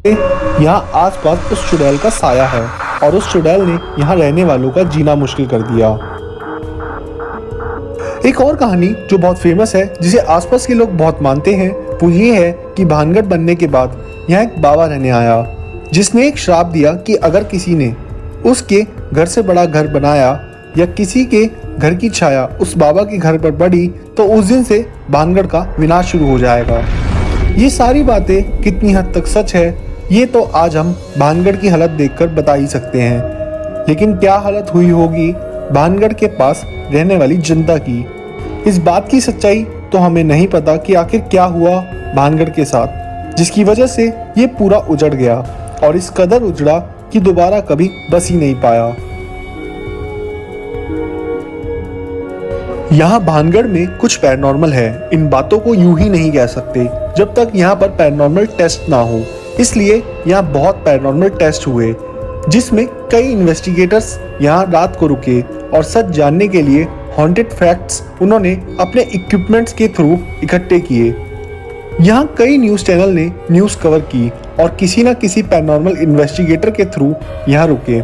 यहाँ आसपास उस चुड़ैल का साया है और उस चुड़ैल ने यहाँ रहने वालों का जीना मुश्किल कर दिया। एक और कहानी जो बहुत फेमस है, जिसे आसपास के लोग बहुत मानते हैं, वो ये है कि भानगढ़ बनने के बाद यहाँ एक बाबा रहने आया, जिसने एक श्राप दिया कि अगर किसी ने उसके घर से बड़ा घर बनाया या किसी के घर की छाया उस बाबा के घर पर पड़ी तो उस दिन से भानगढ़ का विनाश शुरू हो जाएगा। ये सारी बातें कितनी हद तक सच है, ये तो आज हम भानगढ़ की हालत देखकर बता ही सकते हैं। लेकिन क्या हालत हुई होगी भानगढ़ के पास रहने वाली जनता की, इस बात की सच्चाई तो हमें नहीं पता कि आखिर क्या हुआ भानगढ़ के साथ, जिसकी वजह से ये पूरा उजड़ गया और इस कदर उजड़ा कि दोबारा कभी बस ही नहीं पाया। यहाँ भानगढ़ में कुछ पैरानॉर्मल है, इन बातों को यूं ही नहीं कह सकते जब तक यहाँ पर पैरानॉर्मल टेस्ट ना हो। इसलिए यहाँ बहुत पैरानॉर्मल टेस्ट हुए, जिसमें कई इन्वेस्टिगेटर्स यहाँ रात को रुके और सच जानने के लिए हॉन्टेड फैक्ट्स उन्होंने अपने इक्विपमेंट्स के थ्रू इकट्ठे किए। यहाँ कई न्यूज़ चैनल ने न्यूज़ कवर की और किसी न किसी पैरानॉर्मल इन्वेस्टिगेटर के थ्रू यहाँ रुके।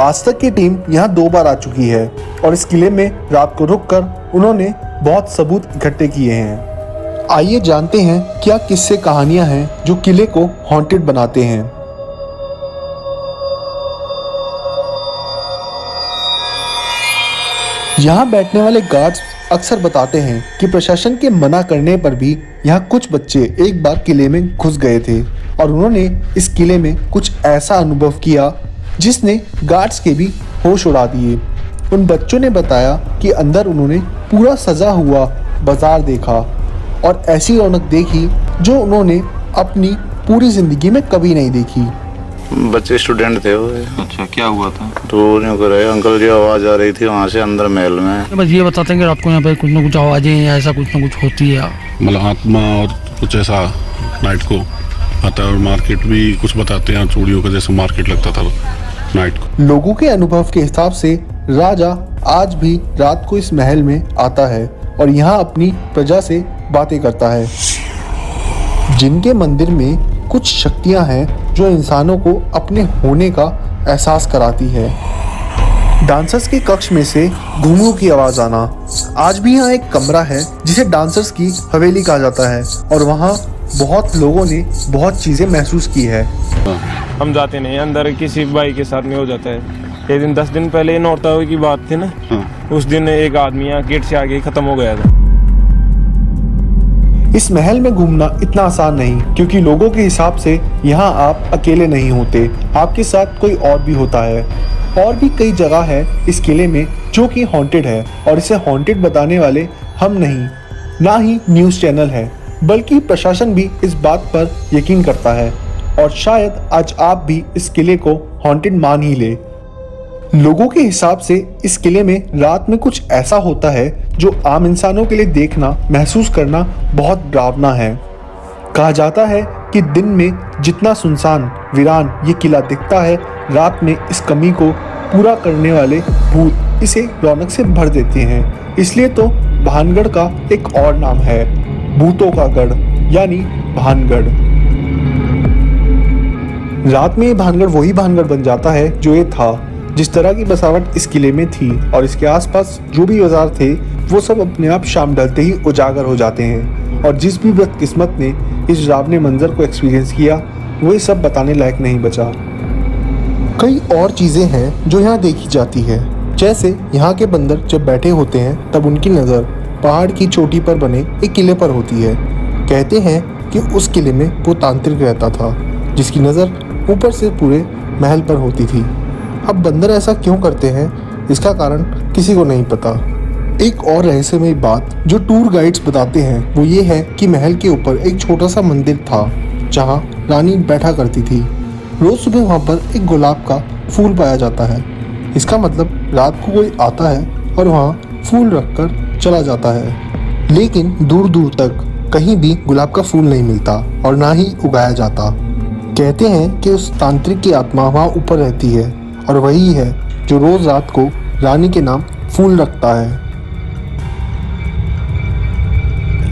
आज तक की टीम यहाँ 2 बार आ चुकी है और इस किले में रात को रुककर उन्होंने बहुत सबूत इकट्ठे किए हैं। आइए जानते हैं क्या किस्से कहानियां हैं जो किले को हॉन्टेड बनाते हैं। यहाँ बैठने वाले गार्ड्स अक्सर बताते हैं कि प्रशासन के मना करने पर भी यहाँ कुछ बच्चे एक बार किले में घुस गए थे और उन्होंने इस किले में कुछ ऐसा अनुभव किया जिसने गार्ड्स के भी होश उड़ा दिए। उन बच्चों ने बताया कि अंदर उन्होंने पूरा सजा हुआ बाजार देखा और ऐसी रौनक देखी जो उन्होंने अपनी पूरी जिंदगी में कभी नहीं देखी। बच्चे स्टूडेंट थे वो। अच्छा, क्या हुआ था? तो नहीं कर रहे अंकल जी, आवाज आ रही थी वहाँ से अंदर महल में। बस ये बताते हैं कि रात को यहाँ पे कुछ ना कुछ आवाजें या ऐसा कुछ ना कुछ होती है, मतलब आत्मा और कुछ ऐसा नाइट को आता है। और मार्केट भी कुछ बताते हैं, चूड़ियों का जैसे मार्केट लगता था नाइट को। लोगों के अनुभव के हिसाब से राजा आज भी रात को इस महल में आता है और यहाँ अपनी प्रजा से बातें करता है। जिनके मंदिर में कुछ शक्तियां हैं जो इंसानों को अपने होने का एहसास कराती है। डांसर्स के कक्ष में से घुंघरू की आवाज आना। आज भी यहाँ एक कमरा है जिसे डांसर्स की हवेली कहा जाता है और वहाँ बहुत लोगों ने बहुत चीजें महसूस की है। हम जाते नहीं अंदर, किसी भाई के साथ में हो जाता है। एक दिन 10 दिन पहले नौरता की बात थी ना, उस दिन एक आदमी यहाँ गेट से आगे खत्म हो गया था। इस महल में घूमना इतना आसान नहीं, क्योंकि लोगों के हिसाब से यहाँ आप अकेले नहीं होते, आपके साथ कोई और भी होता है। और भी कई जगह है इस किले में जो कि हॉन्टेड है और इसे हॉन्टेड बताने वाले हम नहीं, ना ही न्यूज़ चैनल है, बल्कि प्रशासन भी इस बात पर यकीन करता है और शायद आज आप भी इस किले को हॉन्टेड मान ही ले। लोगों के हिसाब से इस किले में रात में कुछ ऐसा होता है जो आम इंसानों के लिए देखना, महसूस करना बहुत डरावना है। कहा जाता है कि दिन में जितना सुनसान वीरान ये किला दिखता है, रात में इस कमी को पूरा करने वाले भूत इसे रौनक से भर देते हैं। इसलिए तो भानगढ़ का एक और नाम है भूतों का गढ़, यानी भानगढ़। रात में ये भानगढ़ वही भानगढ़ बन जाता है जो ये था। जिस तरह की बसावट इस किले में थी और इसके आसपास जो भी औजार थे, वो सब अपने आप शाम ढलते ही उजागर हो जाते हैं। और जिस भी बदकिस्मत ने इस डरावने मंजर को एक्सपीरियंस किया, वो ये सब बताने लायक नहीं बचा। कई और चीज़ें हैं जो यहाँ देखी जाती है, जैसे यहाँ के बंदर जब बैठे होते हैं तब उनकी नज़र पहाड़ की चोटी पर बने एक किले पर होती है। कहते हैं कि उस किले में वो तांत्रिक रहता था जिसकी नज़र ऊपर से पूरे महल पर होती थी। अब बंदर ऐसा क्यों करते हैं, इसका कारण किसी को नहीं पता। एक और रहस्यमय बात जो टूर गाइड्स बताते हैं वो ये है कि महल के ऊपर एक छोटा सा मंदिर था जहाँ रानी बैठा करती थी। रोज सुबह वहाँ पर एक गुलाब का फूल पाया जाता है। इसका मतलब रात को कोई आता है और वहाँ फूल रखकर चला जाता है, लेकिन दूर दूर तक कहीं भी गुलाब का फूल नहीं मिलता और ना ही उगाया जाता। कहते हैं कि उस तांत्रिक की आत्मा वहाँ ऊपर रहती है और वही है जो रोज रात को रानी के नाम फूल रखता है।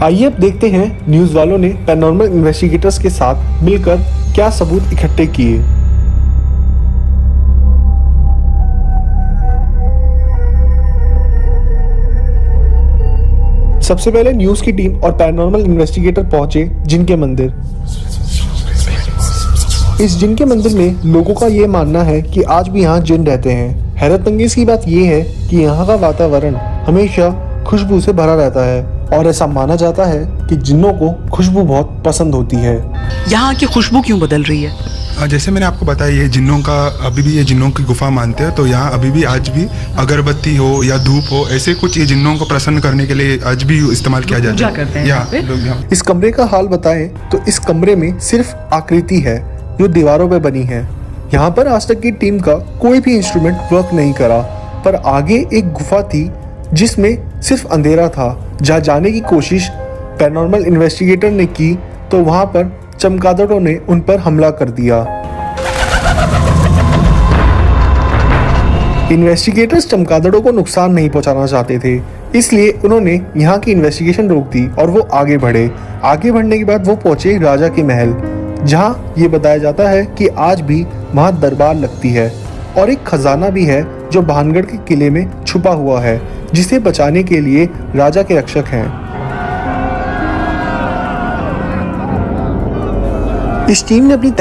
आइए अब देखते हैं न्यूज़ वालों ने पैरानॉर्मल इन्वेस्टिगेटर्स के साथ मिलकर क्या सबूत इकट्ठे किए। सबसे पहले न्यूज़ की टीम और पैरानॉर्मल इन्वेस्टिगेटर पहुंचे जिन के मंदिर। इस जिन के मंदिर में लोगों का ये मानना है कि आज भी यहाँ जिन रहते हैं। हैरतअंगेज की बात ये है कि यहाँ का वातावरण हमेशा खुशबू से भरा रहता है और ऐसा माना जाता है कि जिन्नों को खुशबू बहुत पसंद होती है। यहाँ की खुशबू क्यों बदल रही है? जैसे मैंने आपको बताया, ये जिन्नों का अभी भी ये जिन्नों की गुफा मानते हैं, तो यहाँ अभी भी आज भी अगरबत्ती हो या धूप हो, ऐसे कुछ ये जिन्नों को प्रसन्न करने के लिए आज भी इस्तेमाल किया जाता है। पूजा करते हैं यहाँ पे। लोग यहाँ इस कमरे का हाल बताएं तो इस कमरे में सिर्फ आकृति है जो दीवारों पे बनी है। यहाँ पर आज तक की टीम का कोई भी इंस्ट्रूमेंट वर्क नहीं करा, पर आगे एक गुफा थी जिसमें सिर्फ अंधेरा था। जहाँ जाने की कोशिश पैरानॉर्मल इन्वेस्टिगेटर ने की तो वहाँ पर चमगादड़ों ने उन पर हमला कर दिया। इन्वेस्टिगेटर्स चमगादड़ों को नुकसान नहीं पहुंचाना चाहते थे, इसलिए उन्होंने यहाँ की इन्वेस्टिगेशन रोक दी और वो आगे बढ़े। आगे बढ़ने के बाद वो पहुंचे राजा के महल, जहाँ ये बताया जाता है कि आज भी वहाँ दरबार लगती है और एक खजाना भी है जो भानगढ़ के किले में छुपा हुआ है, जिसे बचाने के लिए राजा के रक्षक हैं। इस टीम ने अपनी